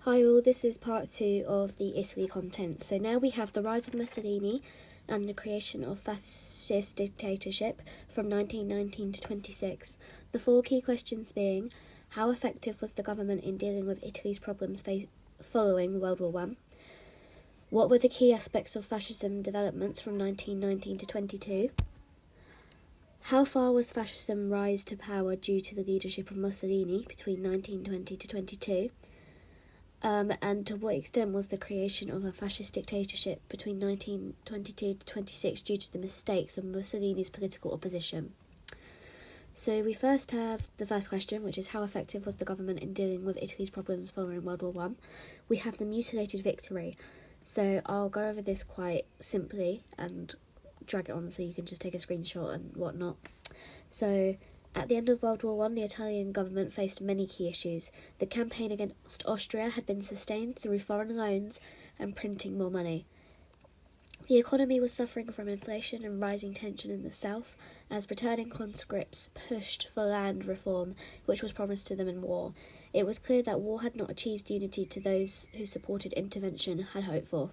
Hi all, this is part 2 of the Italy content. So now we have the rise of Mussolini and the creation of Fascist dictatorship from 1919 to 26. The 4 key questions being, how effective was the government in dealing with Italy's problems following World War I? What were the key aspects of fascism developments from 1919 to 22? How far was fascism rise to power due to the leadership of Mussolini between 1920 to 22? And to what extent was the creation of a fascist dictatorship between 1922 to 26 due to the mistakes of Mussolini's political opposition? So we first have the first question, which is how effective was the government in dealing with Italy's problems following World War I? We have the mutilated victory. So I'll go over this quite simply and drag it on so you can just take a screenshot and whatnot. So at the end of World War I, the Italian government faced many key issues. The campaign against Austria had been sustained through foreign loans and printing more money. The economy was suffering from inflation and rising tension in the south, as returning conscripts pushed for land reform, which was promised to them in war. It was clear that war had not achieved unity to those who supported intervention had hoped for.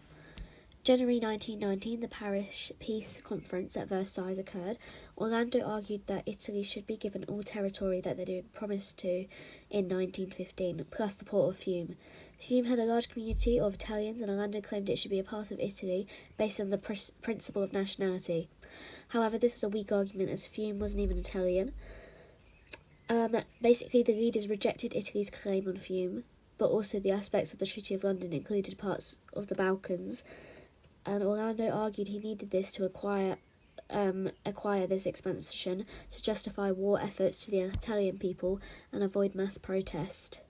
January 1919, the Paris Peace Conference at Versailles occurred. Orlando argued that Italy should be given all territory that they had been promised to in 1915, plus the port of Fiume. Fiume had a large community of Italians, and Orlando claimed it should be a part of Italy based on the principle of nationality. However, this was a weak argument, as Fiume wasn't even Italian. Basically, the leaders rejected Italy's claim on Fiume, but also the aspects of the Treaty of London included parts of the Balkans, and Orlando argued he needed this to acquire this expansion to justify war efforts to the Italian people and avoid mass protest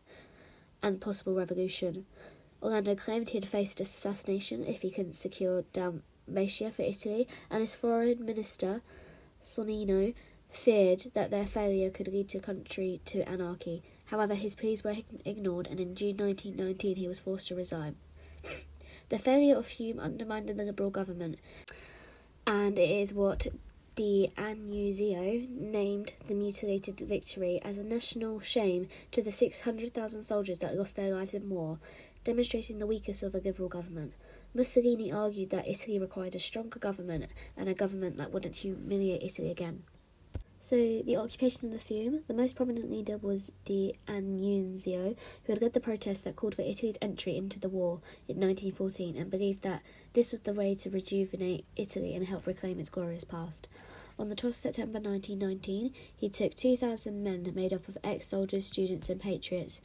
and possible revolution. Orlando claimed he had faced assassination if he couldn't secure Dalmatia for Italy, and his foreign minister, Sonnino, feared that their failure could lead the country to anarchy. However, his pleas were ignored, and in June 1919 he was forced to resign. The failure of Fiume undermined the Liberal government, and it is what D'Annunzio named the mutilated victory as a national shame to the 600,000 soldiers that lost their lives in war, demonstrating the weakness of a Liberal government. Mussolini argued that Italy required a stronger government and a government that wouldn't humiliate Italy again. So, the occupation of the Fiume, the most prominent leader was D'Annunzio, who had led the protests that called for Italy's entry into the war in 1914 and believed that this was the way to rejuvenate Italy and help reclaim its glorious past. On the 12th September 1919, he took 2,000 men made up of ex-soldiers, students and patriots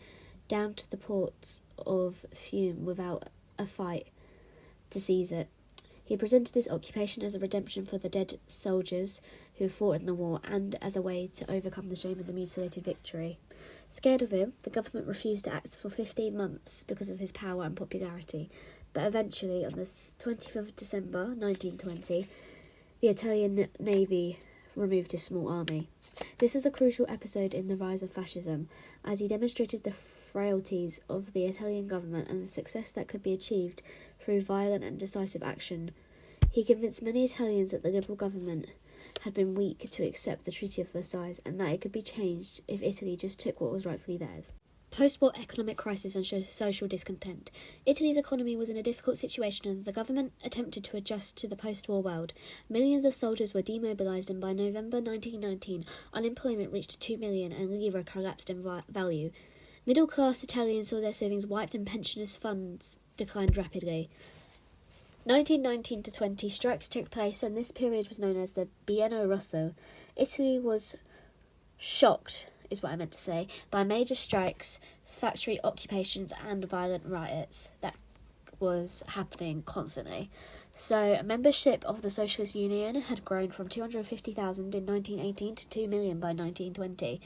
down to the ports of Fiume without a fight to seize it. He presented this occupation as a redemption for the dead soldiers who fought in the war and as a way to overcome the shame of the mutilated victory. Scared of him, the government refused to act for 15 months because of his power and popularity, but eventually, on the 25th of December 1920, the Italian Navy removed his small army. This is a crucial episode in the rise of fascism, as he demonstrated the frailties of the Italian government and the success that could be achieved through violent and decisive action. He convinced many Italians that the Liberal government had been weak to accept the Treaty of Versailles and that it could be changed if Italy just took what was rightfully theirs. Post-war economic crisis and social discontent. Italy's economy was in a difficult situation and the government attempted to adjust to the post-war world. Millions of soldiers were demobilised, and by November 1919, unemployment reached 2 million and lira collapsed in value. Middle-class Italians saw their savings wiped and pensioners' funds declined rapidly. 1919 to 20, strikes took place, and this period was known as the Biennio Rosso. Italy was shocked, is what I meant to say, by major strikes, factory occupations and violent riots that was happening constantly. So membership of the Socialist Union had grown from 250,000 in 1918 to 2 million by 1920.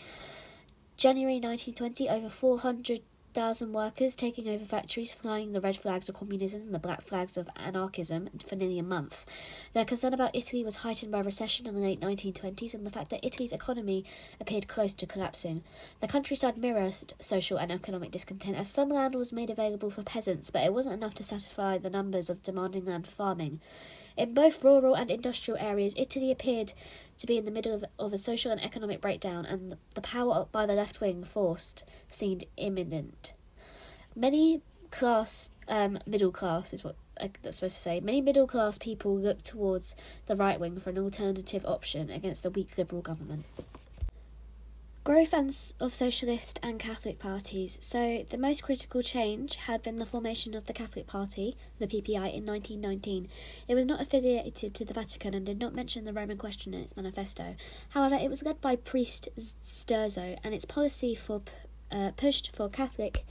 January 1920, over 400,000 workers taking over factories, flying the red flags of communism and the black flags of anarchism for nearly a month. Their concern about Italy was heightened by recession in the late 1920s and the fact that Italy's economy appeared close to collapsing. The countryside mirrored social and economic discontent, as some land was made available for peasants, but it wasn't enough to satisfy the numbers of demanding land for farming. In both rural and industrial areas, Italy appeared to be in the middle of a social and economic breakdown, and the power by the left-wing force seemed imminent. Many middle class is what that's supposed to say. Many middle class people looked towards the right wing for an alternative option against the weak Liberal government. Growth of socialist and Catholic parties. So the most critical change had been the formation of the Catholic Party, the PPI, in 1919. It was not affiliated to the Vatican and did not mention the Roman question in its manifesto. However, it was led by priest Sturzo, and its policy pushed for Catholic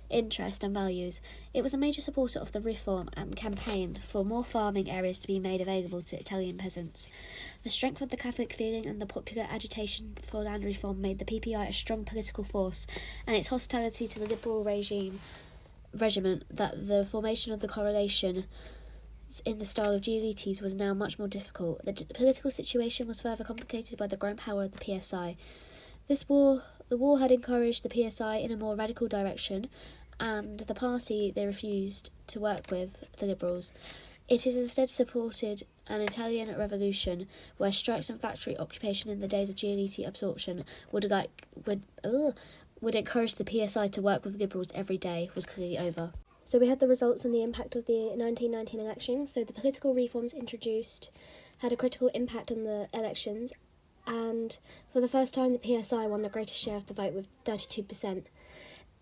interest and values. It was a major supporter of the reform and campaigned for more farming areas to be made available to Italian peasants. The strength of the Catholic feeling and the popular agitation for land reform made the PPI a strong political force, and its hostility to the liberal regiment that the formation of the coalition in the style of Giolitti's was now much more difficult. The political situation was further complicated by the growing power of the PSI. The war had encouraged the PSI in a more radical direction, and the party they refused to work with the Liberals. It is instead supported an Italian revolution where strikes and factory occupation in the days of Giolitti absorption would encourage the PSI to work with Liberals every day was clearly over. So we had the results and the impact of the 1919 elections. So the political reforms introduced had a critical impact on the elections, and for the first time the PSI won the greatest share of the vote with 32%.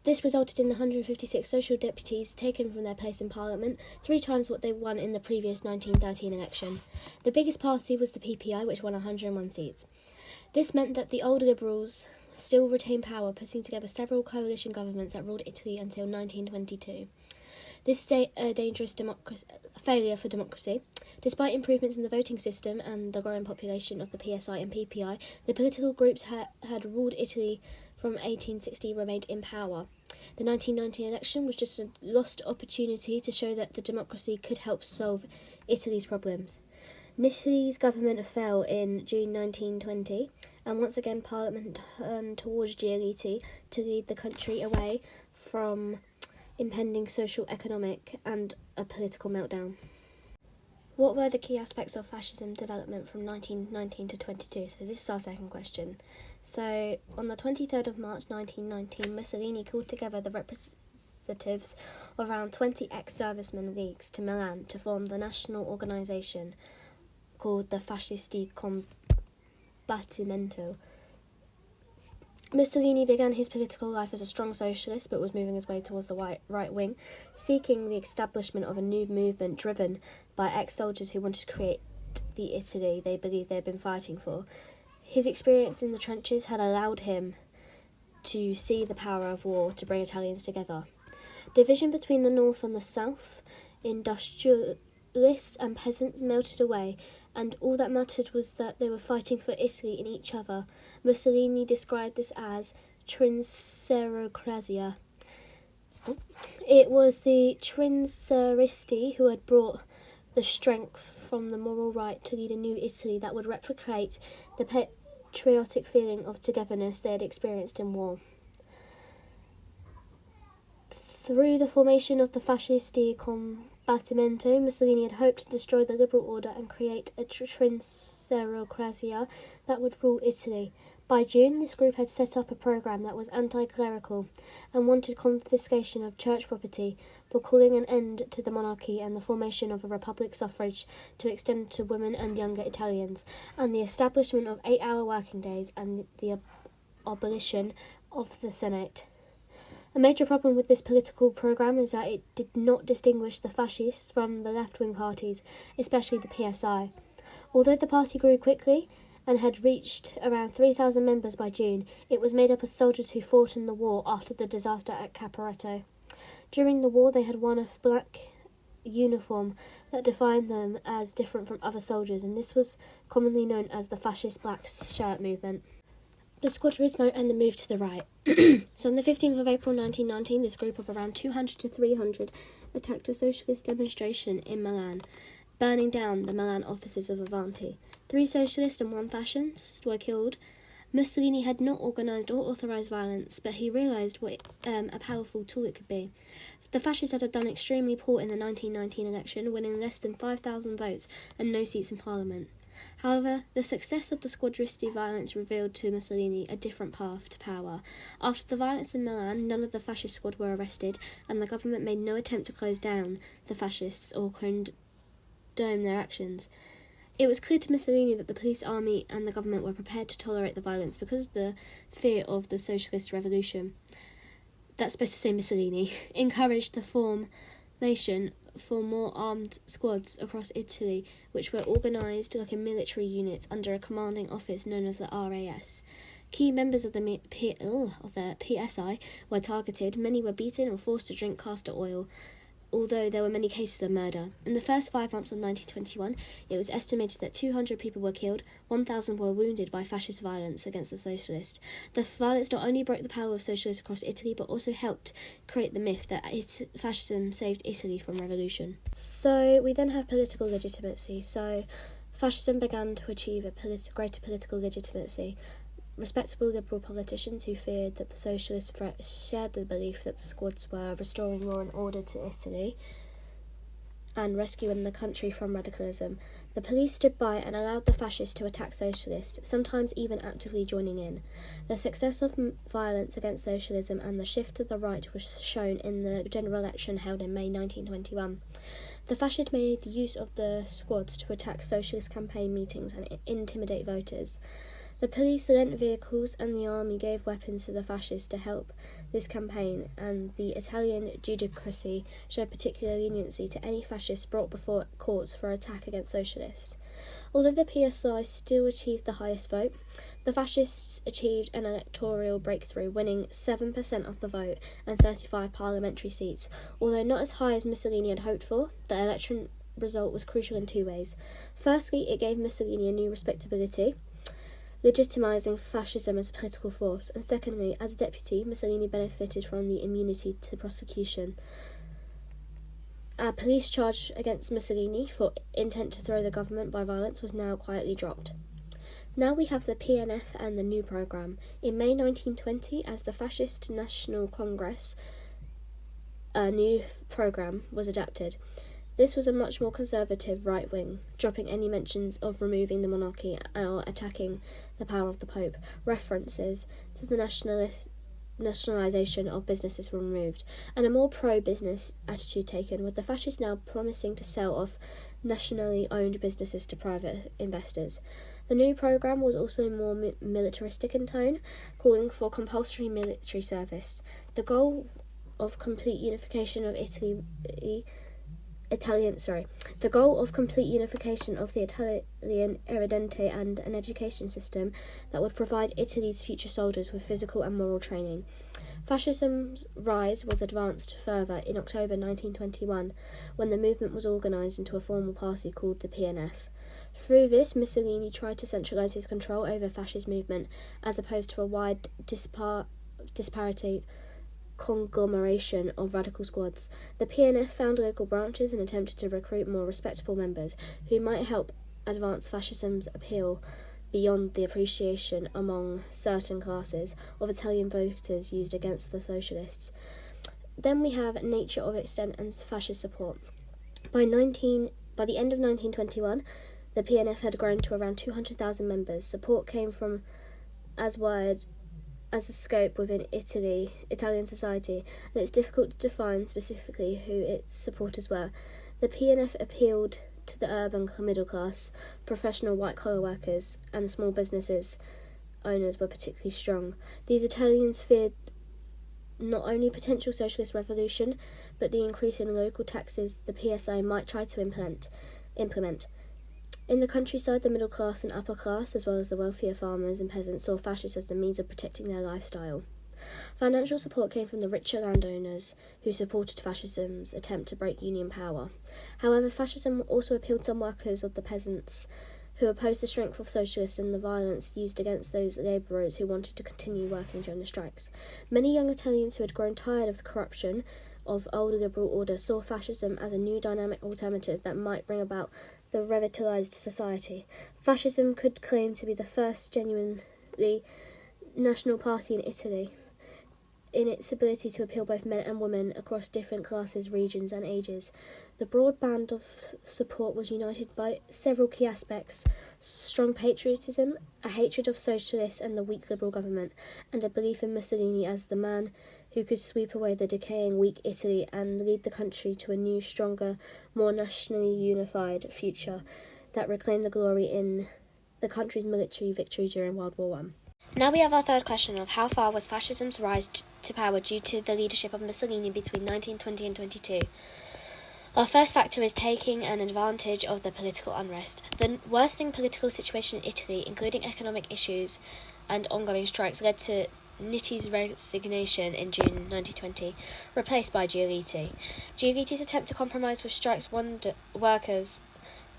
This resulted in 156 social deputies taken from their place in Parliament, 3 times what they won in the previous 1913 election. The biggest party was the PPI, which won 101 seats. This meant that the old Liberals still retained power, putting together several coalition governments that ruled Italy until 1922. This is a dangerous failure for democracy. Despite improvements in the voting system and the growing population of the PSI and PPI, the political groups had ruled Italy from 1860 remained in power. The 1919 election was just a lost opportunity to show that the democracy could help solve Italy's problems. Italy's government fell in June 1920, and once again Parliament turned towards Giolitti to lead the country away from impending social, economic and a political meltdown. What were the key aspects of fascism development from 1919 to 22? So this is our second question. So on the 23rd of March 1919, Mussolini called together the representatives of around 20 ex-servicemen leagues to Milan to form the national organisation called the Facist Combattimento. Mussolini began his political life as a strong socialist, but was moving his way towards the right wing, seeking the establishment of a new movement driven by ex-soldiers who wanted to create the Italy they believed they had been fighting for. His experience in the trenches had allowed him to see the power of war to bring Italians together. Division between the north and the south, industrialists and peasants melted away, and all that mattered was that they were fighting for Italy in each other. Mussolini described this as trincerocrazia. It was the trinceristi who had brought the strength from the moral right to lead a new Italy that would replicate the patriotic feeling of togetherness they had experienced in war. Through the formation of the Fascisti Combattimento, Mussolini had hoped to destroy the liberal order and create a trincerocrazia that would rule Italy. By June, this group had set up a programme that was anti-clerical and wanted confiscation of church property, for calling an end to the monarchy and the formation of a republic suffrage to extend to women and younger Italians, and the establishment of 8-hour working days and the abolition of the Senate. A major problem with this political programme is that it did not distinguish the fascists from the left-wing parties, especially the PSI. Although the party grew quickly and had reached around 3,000 members by June, it was made up of soldiers who fought in the war after the disaster at Caporetto. During the war, they had worn a black uniform that defined them as different from other soldiers, and this was commonly known as the fascist black shirt movement. The Squadrismo and the move to the right. So on the 15th of April 1919, this group of around 200 to 300 attacked a socialist demonstration in Milan, burning down the Milan offices of Avanti. 3 socialists and 1 fascist were killed. Mussolini had not organised or authorised violence, but he realised what a powerful tool it could be. The fascists had done extremely poor in the 1919 election, winning less than 5,000 votes and no seats in Parliament. However, the success of the squadristi violence revealed to Mussolini a different path to power. After the violence in Milan, none of the fascist squad were arrested, and the government made no attempt to close down the fascists or condone their actions. It was clear to Mussolini that the police, army and the government were prepared to tolerate the violence because of the fear of the socialist revolution. That's supposed to say Mussolini encouraged the formation for more armed squads across Italy, which were organised like a military units under a commanding office known as the RAS. Key members of the PSI were targeted. Many were beaten or forced to drink castor oil, although there were many cases of murder. In the first 5 months of 1921, it was estimated that 200 people were killed, 1,000 were wounded by fascist violence against the socialists. The violence not only broke the power of socialists across Italy, but also helped create the myth that fascism saved Italy from revolution. So we then have political legitimacy. So fascism began to achieve a greater political legitimacy. Respectable liberal politicians who feared that the socialist threat shared the belief that the squads were restoring law and order to Italy and rescuing the country from radicalism. The police stood by and allowed the fascists to attack socialists, sometimes even actively joining in. The success of violence against socialism and the shift to the right was shown in the general election held in May 1921. The fascists made use of the squads to attack socialist campaign meetings and intimidate voters. The police lent vehicles and the army gave weapons to the fascists to help this campaign, and the Italian judiciary showed particular leniency to any fascists brought before courts for attack against socialists. Although the PSI still achieved the highest vote, the fascists achieved an electoral breakthrough, winning 7% of the vote and 35 parliamentary seats. Although not as high as Mussolini had hoped for, the election result was crucial in 2 ways. Firstly, it gave Mussolini a new respectability, legitimising fascism as a political force, and secondly, as a deputy, Mussolini benefited from the immunity to prosecution. A police charge against Mussolini for intent to throw the government by violence was now quietly dropped. Now we have the PNF and the new programme. In May 1920, as the Fascist National Congress, a new programme was adopted. This was a much more conservative right wing, dropping any mentions of removing the monarchy or attacking the power of the Pope. References to the nationalisation of businesses were removed, and a more pro-business attitude taken, with the fascists now promising to sell off nationally owned businesses to private investors. The new programme was also more militaristic in tone, calling for compulsory military service. The goal of complete unification of The goal of complete unification of the Italian Irredente and an education system that would provide Italy's future soldiers with physical and moral training. Fascism's rise was advanced further in October 1921, when the movement was organised into a formal party called the PNF. Through this, Mussolini tried to centralise his control over fascist movement, as opposed to a wide disparate conglomeration of radical squads. The PNF found local branches and attempted to recruit more respectable members who might help advance fascism's appeal beyond the appreciation among certain classes of Italian voters used against the socialists. Then we have nature of extent and fascist support. By the end of 1921, the PNF had grown to around 200,000 members. Support came from as wide as a scope within Italian society, and it's difficult to define specifically who its supporters were. The PNF appealed to the urban middle class, professional white-collar workers, and small businesses owners were particularly strong. These Italians feared not only potential socialist revolution, but the increase in local taxes the PSI might try to implement. In the countryside, the middle class and upper class, as well as the wealthier farmers and peasants, saw fascists as the means of protecting their lifestyle. Financial support came from the richer landowners, who supported fascism's attempt to break union power. However, fascism also appealed to some workers of the peasants, who opposed the strength of socialists and the violence used against those labourers who wanted to continue working during the strikes. Many young Italians who had grown tired of the corruption of old liberal order saw fascism as a new dynamic alternative that might bring about the revitalised society. Fascism could claim to be the first genuinely national party in Italy. in its ability to appeal both men and women across different classes, regions and ages. The broad band of support was united by several key aspects: strong patriotism, a hatred of socialists and the weak liberal government, and a belief in Mussolini as the man who could sweep away the decaying, weak Italy and lead the country to a new, stronger, more nationally unified future that reclaimed the glory in the country's military victory during World War I. Now we have our third question of how far was fascism's rise to power due to the leadership of Mussolini between 1920 and 22. Our first factor is taking an advantage of the political unrest. The worsening political situation in Italy, including economic issues and ongoing strikes, led to Nitti's resignation in June 1920, replaced by Giolitti. Giolitti's attempt to compromise with strikes workers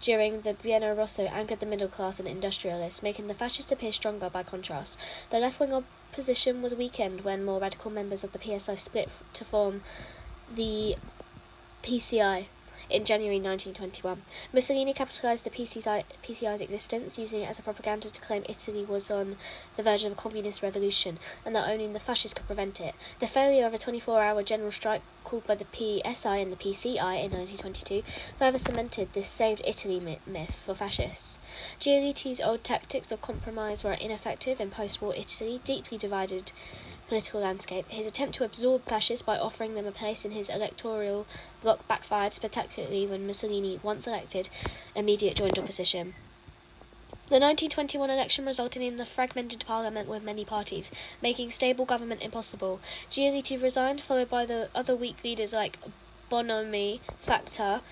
during the Biennio Rosso angered the middle class and industrialists, making the fascists appear stronger by contrast. The left-wing opposition was weakened when more radical members of the PSI split to form the PCI in January 1921. Mussolini capitalised the PCI's existence, using it as a propaganda to claim Italy was on the verge of a communist revolution, and that only the fascists could prevent it. The failure of a 24-hour general strike called by the PSI and the PCI in 1922 further cemented this saved Italy myth for fascists. Giolitti's old tactics of compromise were ineffective in post-war Italy, deeply divided political landscape. His attempt to absorb fascists by offering them a place in his electoral bloc backfired, spectacularly when Mussolini, once elected, immediately joined opposition. The 1921 election resulted in the fragmented parliament with many parties, making stable government impossible. Giolitti resigned, followed by the other weak leaders like Bonomi, Factor,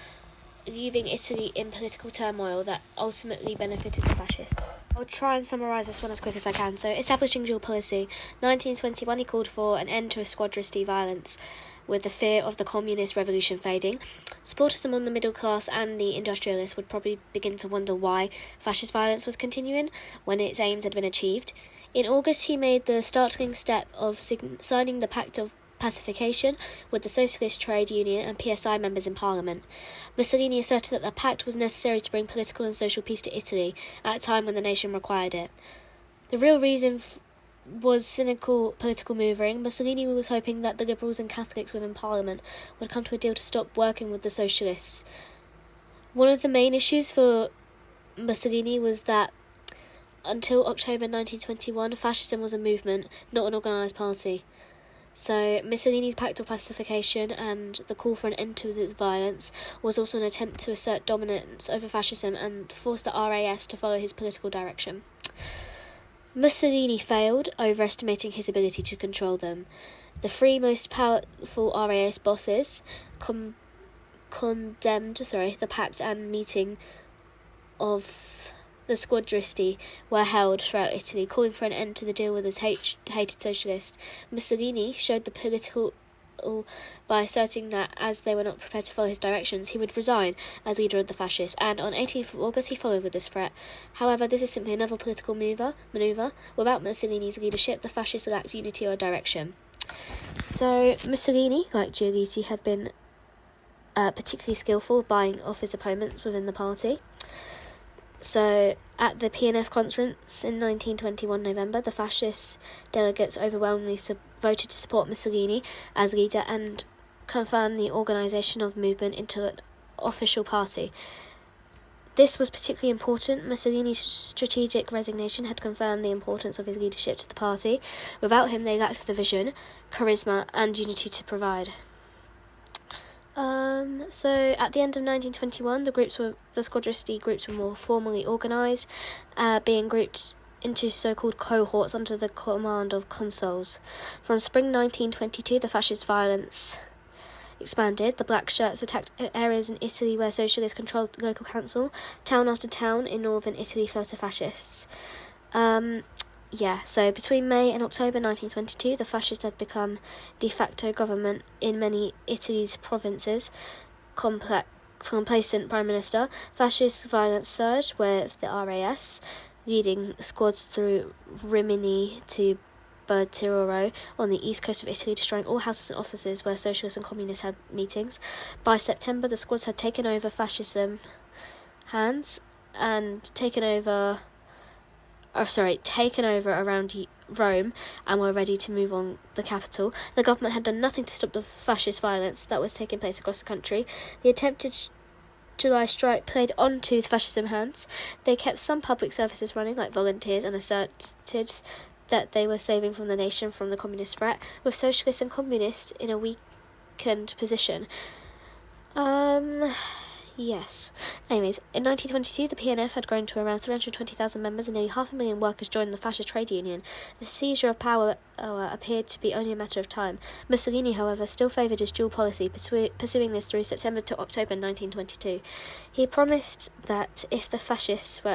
leaving Italy in political turmoil that ultimately benefited the fascists. I'll try and summarise this one as quick as I can. So, establishing dual policy. 1921, he called for an end to squadristy violence, with the fear of the communist revolution fading. Supporters among the middle class and the industrialists would probably begin to wonder why fascist violence was continuing when its aims had been achieved. In August, he made the startling step of signing the Pact of Pacification with the Socialist Trade Union and PSI members in Parliament. Mussolini asserted that the pact was necessary to bring political and social peace to Italy at a time when the nation required it. The real reason was cynical political maneuvering. Mussolini was hoping that the liberals and Catholics within Parliament would come to a deal to stop working with the socialists. One of the main issues for Mussolini was that until October 1921, fascism was a movement, not an organised party. So Mussolini's Pact of Pacification and the call for an end to this violence was also an attempt to assert dominance over fascism and force the RAS to follow his political direction. Mussolini failed, overestimating his ability to control them. The three most powerful RAS bosses condemned the pact, and meeting of the squadristi were held throughout Italy, calling for an end to the deal with his hated socialists. Mussolini showed the political by asserting that, as they were not prepared to follow his directions, he would resign as leader of the fascists, and on 18th of August he followed with this threat. However, this is simply another political manoeuvre. Without Mussolini's leadership, the fascists lacked unity or direction. So Mussolini, like Giolitti, had been particularly skillful with buying off his opponents within the party. So, at the PNF conference in 1921 November, the fascist delegates overwhelmingly voted to support Mussolini as leader and confirm the organisation of the movement into an official party. This was particularly important. Mussolini's strategic resignation had confirmed the importance of his leadership to the party. Without him, they lacked the vision, charisma and unity to provide. So at the end of 1921, the squadristi groups were more formally organised, being grouped into so-called cohorts under the command of consuls. From spring 1922, the fascist violence expanded. The black shirts attacked areas in Italy where socialists controlled the local council. Town after town in northern Italy fell to fascists. So between May and October 1922, the fascists had become de facto government in many Italy's provinces. Complacent Prime Minister, fascist violence surged with the RAS leading squads through Rimini to Bertiroro on the east coast of Italy, destroying all houses and offices where socialists and communists had meetings. By September, the squads had taken over fascism hands and taken over around Rome and were ready to move on the capital. The government had done nothing to stop the fascist violence that was taking place across the country. The attempted July strike played on to the fascism hands. They kept some public services running, like volunteers, and asserted that they were saving from the nation from the communist threat, with socialists and communists in a weakened position. Yes. Anyways, in 1922, the PNF had grown to around 320,000 members and nearly 500,000 workers joined the fascist trade union. The seizure of power appeared to be only a matter of time. Mussolini, however, still favoured his dual policy, pursuing this through September to October 1922. He promised that if the fascists were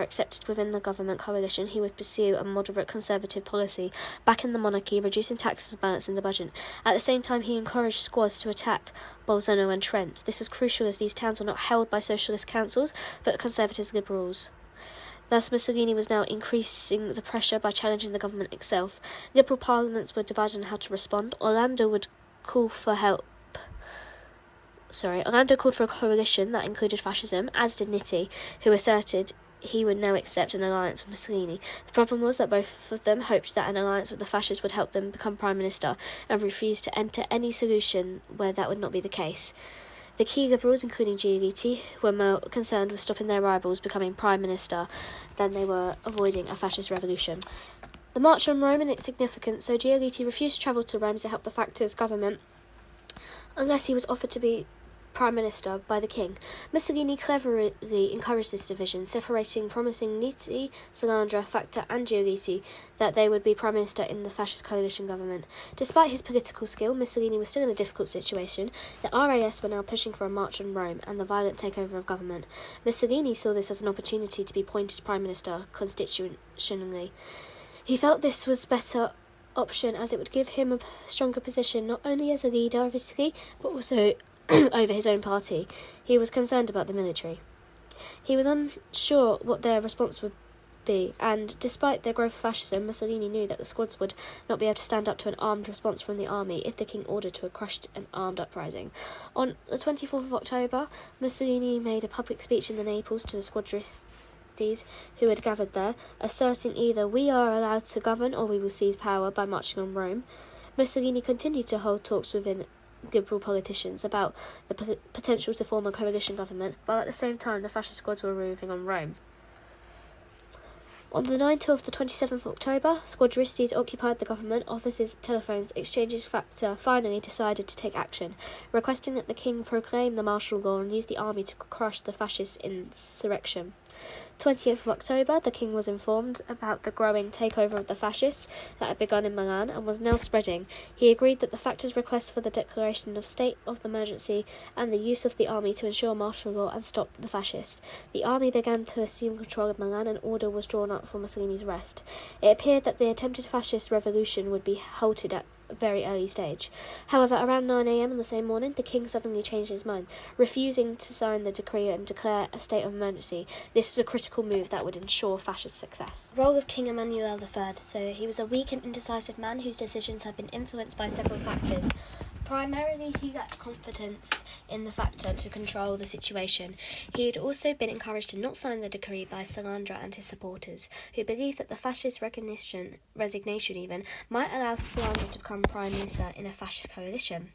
accepted within the government coalition, he would pursue a moderate conservative policy, backing the monarchy, reducing taxes and balancing the budget. At the same time, he encouraged squads to attack Bolzano and Trent. This was crucial as these towns were not held by socialist councils, but conservative liberals. Thus, Mussolini was now increasing the pressure by challenging the government itself. Liberal parliaments were divided on how to respond. Orlando called for a coalition that included fascism, as did Nitti, who asserted he would now accept an alliance with Mussolini. The problem was that both of them hoped that an alliance with the fascists would help them become prime minister, and refused to enter any solution where that would not be the case. The key liberals, including Giolitti, were more concerned with stopping their rivals becoming prime minister than they were avoiding a fascist revolution. The march on Rome and its significance, so Giolitti refused to travel to Rome to help the Facist government unless he was offered to be Prime Minister by the King. Mussolini cleverly encouraged this division, promising Nitti, Salandra, Facta and Giolitti that they would be Prime Minister in the fascist coalition government. Despite his political skill, Mussolini was still in a difficult situation. The RAS were now pushing for a march on Rome and the violent takeover of government. Mussolini saw this as an opportunity to be appointed Prime Minister constitutionally. He felt this was better option as it would give him a stronger position not only as a leader of Italy but also over his own party. He was concerned about the military. He was unsure what their response would be, and despite their growth of fascism, Mussolini knew that the squads would not be able to stand up to an armed response from the army if the king ordered to crush an armed uprising. On the 24th of October, Mussolini made a public speech in the Naples to the squadrists who had gathered there, asserting either we are allowed to govern or we will seize power by marching on Rome. Mussolini continued to hold talks within liberal politicians about the potential to form a coalition government, while at the same time the fascist squads were moving on Rome. On the night of the 27th of October, squadristes occupied the government offices, telephones, exchanges. Factor finally decided to take action, requesting that the king proclaim the martial law and use the army to crush the fascist insurrection. 20th of October, the king was informed about the growing takeover of the fascists that had begun in Milan and was now spreading. He agreed that the Factor's request for the declaration of state of emergency and the use of the army to ensure martial law and stop the fascists. The army began to assume control of Milan and order was drawn up for Mussolini's arrest. It appeared that the attempted fascist revolution would be halted at a very early stage. However, around 9 a.m. on the same morning, the king suddenly changed his mind, refusing to sign the decree and declare a state of emergency. This was a critical move that would ensure fascist success. Role of King Emmanuel III. So he was a weak and indecisive man whose decisions had been influenced by several factors. Primarily, he lacked confidence in the Factor to control the situation. He had also been encouraged to not sign the decree by Salandra and his supporters, who believed that the fascist resignation even, might allow Salandra to become Prime Minister in a fascist coalition.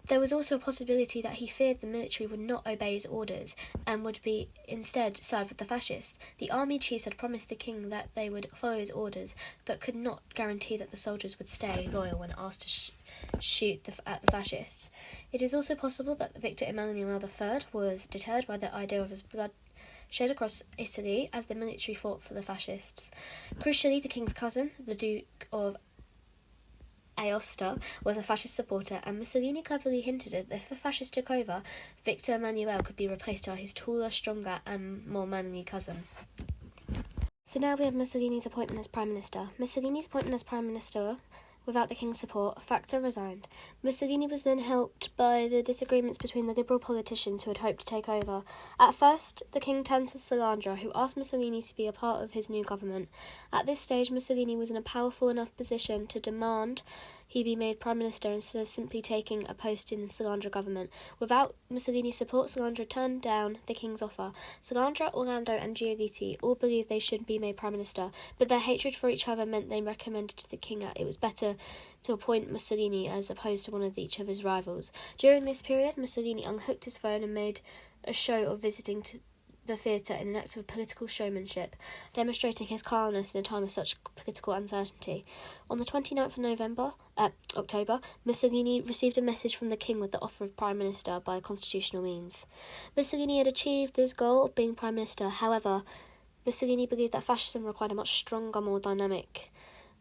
There was also a possibility that he feared the military would not obey his orders and would be instead side with the fascists. The army chiefs had promised the king that they would follow his orders, but could not guarantee that the soldiers would stay loyal when asked to shoot at the fascists. It is also possible that Victor Emmanuel III was deterred by the idea of his blood shed across Italy as the military fought for the fascists. Crucially, the king's cousin, the Duke of Aosta, was a fascist supporter, and Mussolini cleverly hinted that if the fascists took over, Victor Emmanuel could be replaced by his taller, stronger and more manly cousin. So now we have Mussolini's appointment as Prime Minister. Mussolini's appointment as Prime Minister without the king's support, Factor resigned. Mussolini was then helped by the disagreements between the liberal politicians who had hoped to take over. At first, the king turned to Salandra, who asked Mussolini to be a part of his new government. At this stage, Mussolini was in a powerful enough position to demand he be made Prime Minister instead of simply taking a post in the Salandra government. Without Mussolini's support, Salandra turned down the king's offer. Salandra, Orlando and Giolitti all believed they should be made Prime Minister, but their hatred for each other meant they recommended to the king that it was better to appoint Mussolini as opposed to one of each other's rivals. During this period, Mussolini unhooked his phone and made a show of visiting to the theatre in an act of political showmanship, demonstrating his calmness in a time of such political uncertainty. On the 29th of October, Mussolini received a message from the king with the offer of Prime Minister by constitutional means. Mussolini had achieved his goal of being Prime Minister. However, Mussolini believed that fascism required a much stronger, more dynamic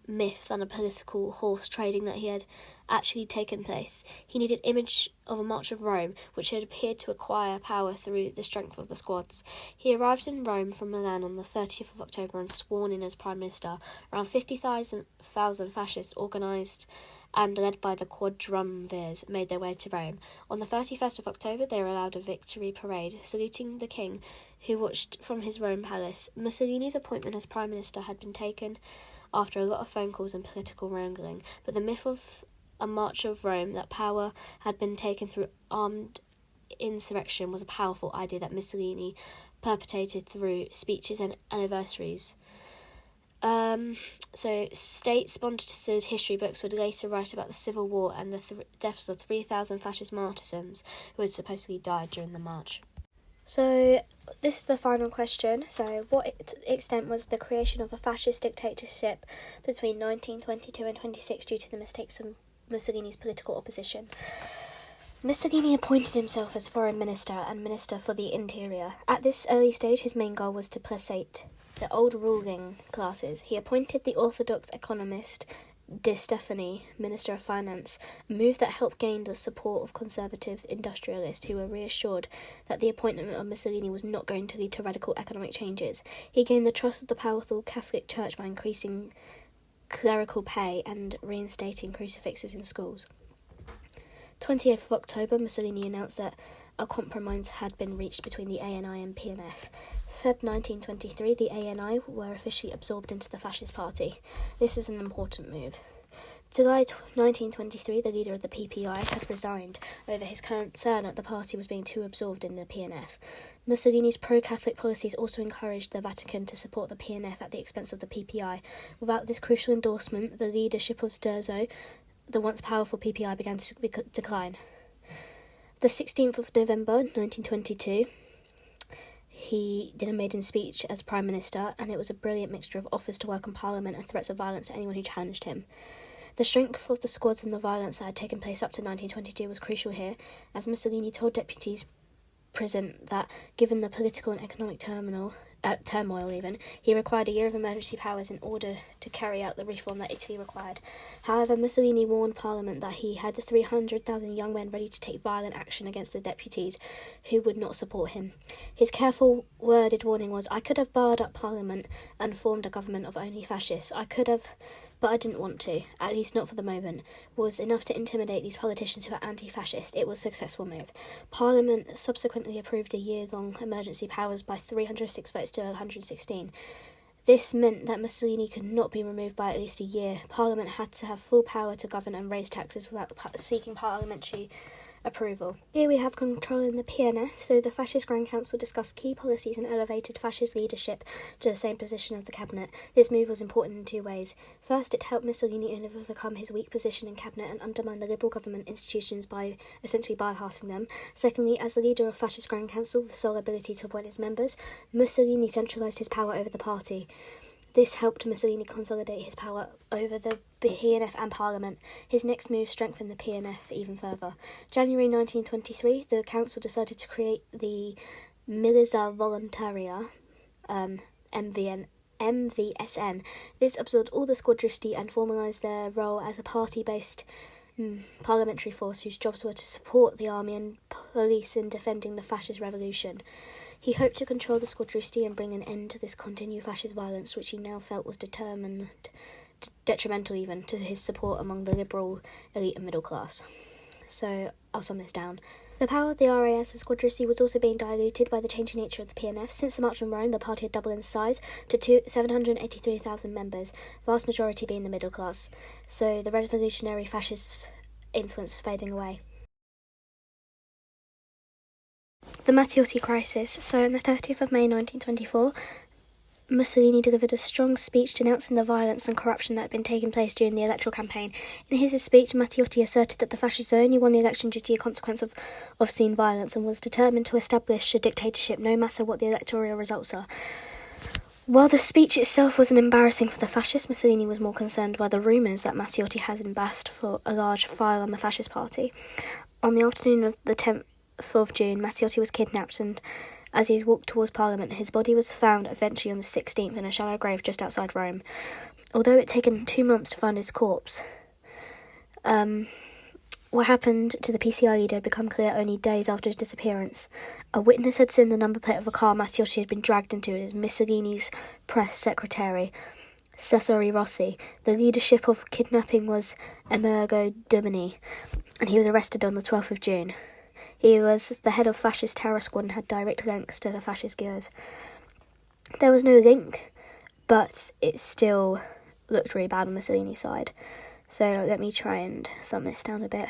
myth than a political horse trading that he had actually taken place. He needed image of a March of Rome, which had appeared to acquire power through the strength of the squads. He arrived in Rome from Milan on the 30th of October and sworn in as Prime Minister. Around 50,000 fascists, organised and led by the quadrumvirs, made their way to Rome. On the 31st of October, they were allowed a victory parade, saluting the king, who watched from his Rome palace. Mussolini's appointment as Prime Minister had been taken after a lot of phone calls and political wrangling, but the myth of a March of Rome, that power had been taken through armed insurrection, was a powerful idea that Mussolini perpetrated through speeches and anniversaries. So state-sponsored history books would later write about the Civil War and the deaths of 3,000 fascist martyrs who had supposedly died during the march. So, this is the final question. So, what extent was the creation of a fascist dictatorship between 1922 and 26 due to the mistakes of Mussolini's political opposition? Mussolini appointed himself as foreign minister and minister for the interior. At this early stage, his main goal was to placate the old ruling classes. He appointed the orthodox economist De Stefani, Minister of Finance, a move that helped gain the support of conservative industrialists who were reassured that the appointment of Mussolini was not going to lead to radical economic changes. He gained the trust of the powerful Catholic Church by increasing clerical pay and reinstating crucifixes in schools. 20th of October, Mussolini announced that a compromise had been reached between the ANI and PNF. Feb 1923, the ANI were officially absorbed into the Fascist Party. This is an important move. July 1923, the leader of the PPI had resigned over his concern that the party was being too absorbed in the PNF. Mussolini's pro-Catholic policies also encouraged the Vatican to support the PNF at the expense of the PPI. Without this crucial endorsement, the leadership of Sturzo, the once powerful PPI, began to decline. The 16th of November 1922, he did a maiden speech as Prime Minister, and it was a brilliant mixture of offers to welcome Parliament and threats of violence to anyone who challenged him. The strength of the squads and the violence that had taken place up to 1922 was crucial here, as Mussolini told deputies present that, given the political and economic turmoil, he required a year of emergency powers in order to carry out the reform that Italy required. However, Mussolini warned Parliament that he had the 300,000 young men ready to take violent action against the deputies who would not support him. His careful worded warning was, "I could have barred up Parliament and formed a government of only fascists. I could have, but I didn't want to, at least not for the moment," was enough to intimidate these politicians who were anti-fascist. It was a successful move. Parliament subsequently approved a year-long emergency powers by 306 votes to 116. This meant that Mussolini could not be removed by at least a year. Parliament had to have full power to govern and raise taxes without seeking parliamentary approval. Here we have control in the PNF, so the Fascist Grand Council discussed key policies and elevated fascist leadership to the same position of the cabinet. This move was important in two ways. First, it helped Mussolini overcome his weak position in cabinet and undermine the liberal government institutions by essentially bypassing them. Secondly, as the leader of Fascist Grand Council with sole ability to appoint its members, Mussolini centralised his power over the party. This helped Mussolini consolidate his power over the PNF and Parliament. His next move strengthened the PNF even further. January 1923, the council decided to create the Miliza Volontaria, MVSN. This absorbed all the squadristi and formalised their role as a party-based parliamentary force whose jobs were to support the army and police in defending the fascist revolution. He hoped to control the squadristi and bring an end to this continued fascist violence, which he now felt was detrimental even to his support among the liberal elite and middle class. So, I'll sum this down. The power of the RAS and squadrissy was also being diluted by the changing nature of the PNF. Since the March on Rome, the party had doubled in size to 783,000 members, vast majority being the middle class. So the revolutionary fascist influence was fading away. The Matteotti crisis. So on the 30th of May 1924, Mussolini delivered a strong speech denouncing the violence and corruption that had been taking place during the electoral campaign. In his speech, Matteotti asserted that the fascists only won the election due to a consequence of obscene violence and was determined to establish a dictatorship no matter what the electoral results are. While the speech itself wasn't embarrassing for the fascists, Mussolini was more concerned by the rumours that Matteotti had amassed for a large file on the fascist party. On the afternoon of the 10th of June, Matteotti was kidnapped, and as he walked towards Parliament, his body was found eventually on the 16th in a shallow grave just outside Rome. Although it had taken 2 months to find his corpse, what happened to the PCI leader had become clear only days after his disappearance. A witness had seen the number plate of a car Matteotti had been dragged into as Mussolini's press secretary, Cesare Rossi. The leadership of kidnapping was Emergo Domini, and he was arrested on the 12th of June. He was the head of fascist terror squad and had direct links to the fascist guerrillas. There was no link, but it still looked really bad on Mussolini's side. So let me try and sum this down a bit.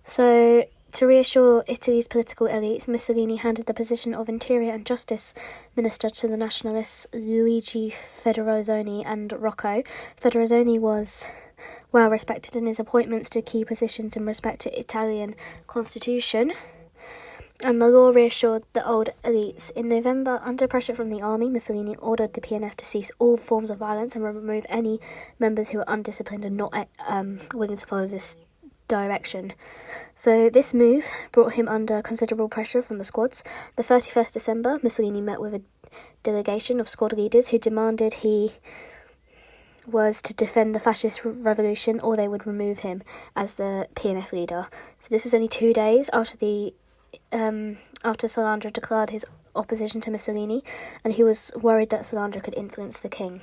So to reassure Italy's political elites, Mussolini handed the position of Interior and Justice Minister to the nationalists Luigi Federosoni and Rocco. Federosoni was well respected in his appointments to key positions in respect to Italian constitution, and the law reassured the old elites. In November, under pressure from the army, Mussolini ordered the PNF to cease all forms of violence and remove any members who were undisciplined and not willing to follow this direction. So this move brought him under considerable pressure from the squads. The 31st December, Mussolini met with a delegation of squad leaders who demanded he was to defend the fascist revolution or they would remove him as the PNF leader. So this was only 2 days after after Salandra declared his opposition to Mussolini, and he was worried that Salandra could influence the king.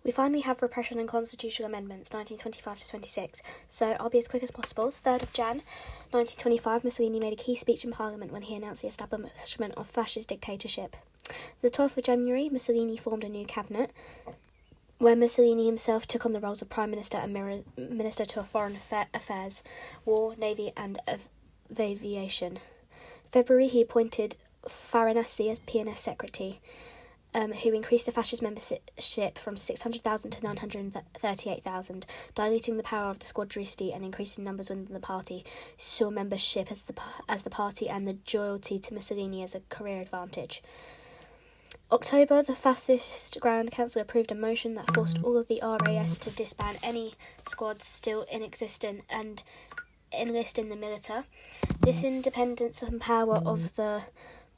We finally have repression and constitutional amendments, 1925 to 26. So I'll be as quick as possible. 3rd of Jan, 1925, Mussolini made a key speech in Parliament when he announced the establishment of fascist dictatorship. The 12th of January, Mussolini formed a new cabinet, where Mussolini himself took on the roles of Prime Minister and Minister to Foreign Affairs, War, Navy and Aviation. February, he appointed Farinacci as PNF Secretary, who increased the fascist membership from 600,000 to 938,000, diluting the power of the squadrissy and increasing numbers within the party, saw membership as the party and the loyalty to Mussolini as a career advantage. October, the Fascist Grand Council approved a motion that forced all of the RAS to disband any squads still in existence and enlist in the militia. This independence and power of the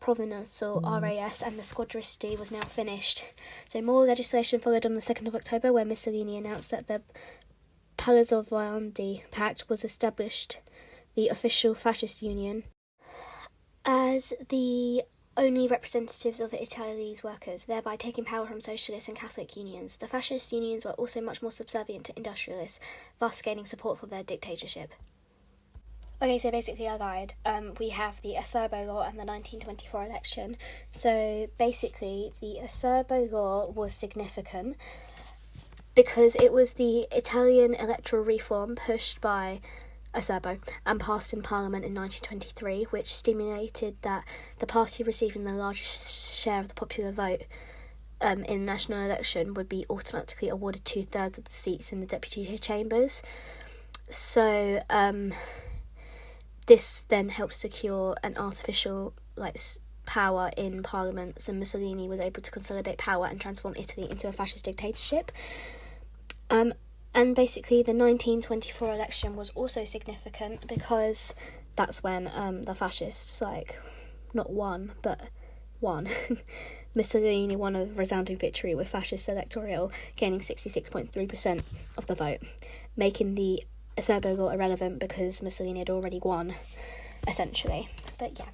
Provincial RAS and the squadrissy was now finished. So more legislation followed on the 2nd of October, where Mussolini announced that the Palazzo Viandi Pact was established, the official fascist union, as the only representatives of Italy's workers, thereby taking power from socialist and Catholic unions. The fascist unions were also much more subservient to industrialists, thus gaining support for their dictatorship. Okay, so basically our guide, we have the Acerbo Law and the 1924 election. So basically the Acerbo Law was significant because it was the Italian electoral reform pushed by Acerbo and passed in Parliament in 1923, which stimulated that the party receiving the largest share of the popular vote in national election would be automatically awarded 2/3 of the seats in the deputy chambers. So this then helped secure an artificial power in Parliament, so Mussolini was able to consolidate power and transform Italy into a fascist dictatorship. And basically the 1924 election was also significant because that's when the fascists, not won, but won. Mussolini won a resounding victory with fascist electoral gaining 66.3% of the vote, making the Acerbo Law irrelevant because Mussolini had already won, essentially. But yeah.